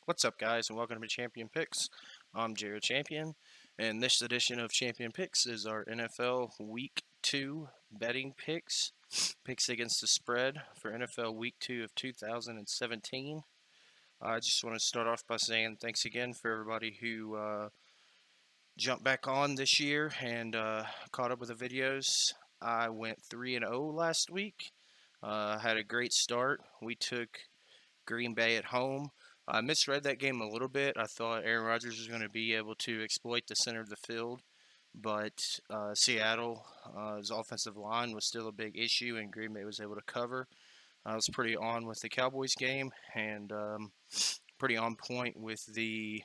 What's up, guys, and welcome to Champion Picks. I'm Jared Champion, and this edition of Champion Picks is our NFL Week 2 betting picks against the spread for NFL Week 2 of 2017. I just want to start off by saying thanks again for everybody who jumped back on this year and caught up with the videos. I went 3-0 last week. Had a great start. We took Green Bay at home. I misread that game a little bit. I thought Aaron Rodgers was going to be able to exploit the center of the field, but Seattle's offensive line was still a big issue, and Green Bay was able to cover. I was pretty on with the Cowboys game and pretty on point with the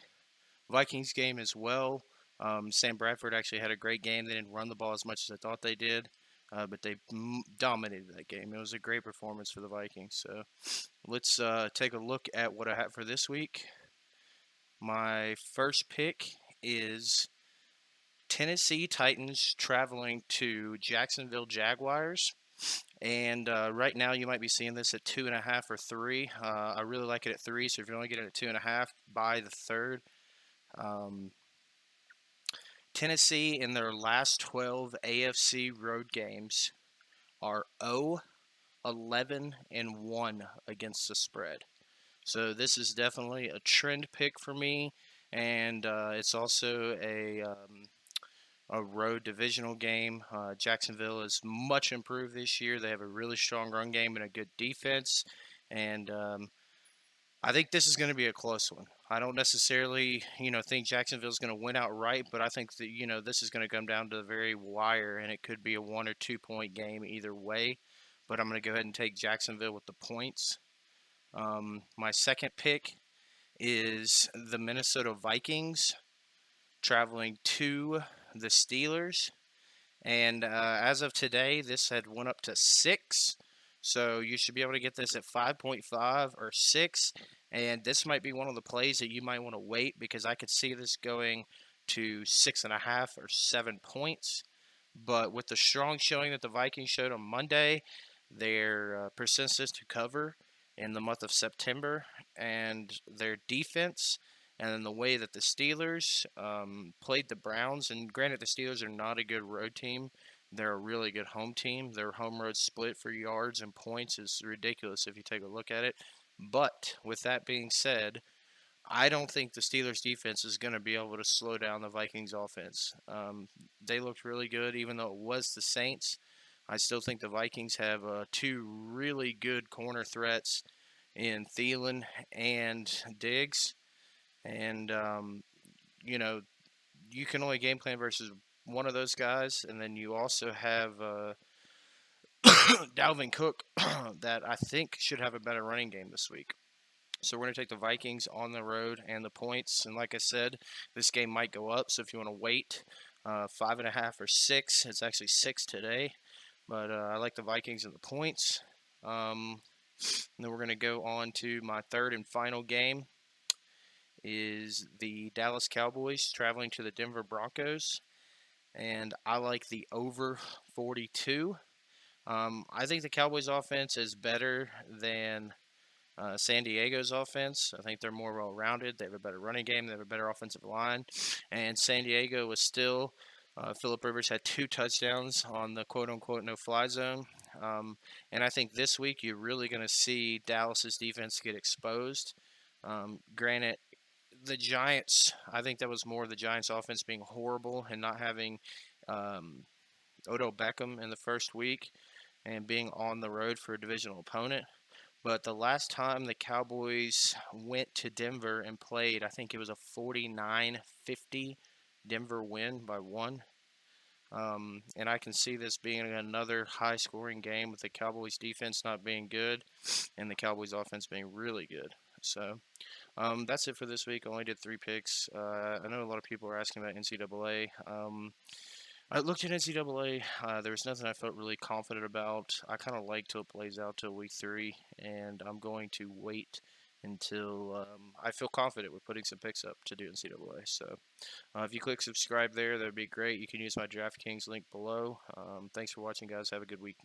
Vikings game as well. Sam Bradford actually had a great game. They didn't run the ball as much as I thought they did, but they dominated that game. It was a great performance for the Vikings. So let's take a look at what I have for this week. My first pick is Tennessee Titans traveling to Jacksonville Jaguars. And right now you might be seeing this at 2.5 or 3. I really like it at 3, so if you only get it at 2.5, buy the third. Tennessee in their last 12 AFC road games are 0-11-1 against the spread. So this is definitely a trend pick for me, and it's also a road divisional game. Jacksonville is much improved this year. They have a really strong run game and a good defense, and I think this is going to be a close one. I don't necessarily, think Jacksonville's going to win outright, but I think that, this is going to come down to the very wire, and it could be a 1 or 2 point game either way. But I'm going to go ahead and take Jacksonville with the points. My second pick is the Minnesota Vikings traveling to the Steelers. And as of today, this had went up to 6. So you should be able to get this at 5.5 or 6. And this might be one of the plays that you might want to wait, because I could see this going to 6.5 or 7 points. But with the strong showing that the Vikings showed on Monday, their persistence to cover in the month of September, and their defense, and then the way that the Steelers played the Browns, and granted the Steelers are not a good road team, they're a really good home team. Their home road split for yards and points is ridiculous if you take a look at it. But with that being said, I don't think the Steelers defense is going to be able to slow down the Vikings offense. They looked really good, even though it was the Saints. I still think the Vikings have 2 really good corner threats in Thielen and Diggs. And, you can only game plan versus one of those guys. And then you also have Dalvin Cook that I think should have a better running game this week. So we're going to take the Vikings on the road and the points. And like I said, this game might go up. So if you want to wait, 5.5 or 6. It's actually 6 today. But I like the Vikings and the points. And then we're going to go on to my third and final game. Is the Dallas Cowboys traveling to the Denver Broncos. And I like the over 42. I think the Cowboys offense is better than San Diego's offense. I think they're more well-rounded. They have a better running game. They have a better offensive line. And San Diego was still, Phillip Rivers had 2 touchdowns on the quote-unquote no-fly zone. And I think this week you're really going to see Dallas's defense get exposed. Granted, the Giants, I think that was more the Giants' offense being horrible and not having Odell Beckham in the first week and being on the road for a divisional opponent. But the last time the Cowboys went to Denver and played, I think it was a 49-50 Denver win by 1. And I can see this being another high-scoring game with the Cowboys' defense not being good and the Cowboys' offense being really good. So that's it for this week. I only did 3 picks. I know a lot of people are asking about NCAA. I looked at NCAA. There was nothing I felt really confident about. I kind of like till it plays out till week 3, and I'm going to wait until I feel confident with putting some picks up to do NCAA. So if you click subscribe there, that would be great. You can use my DraftKings link below. Thanks for watching, guys. Have a good week.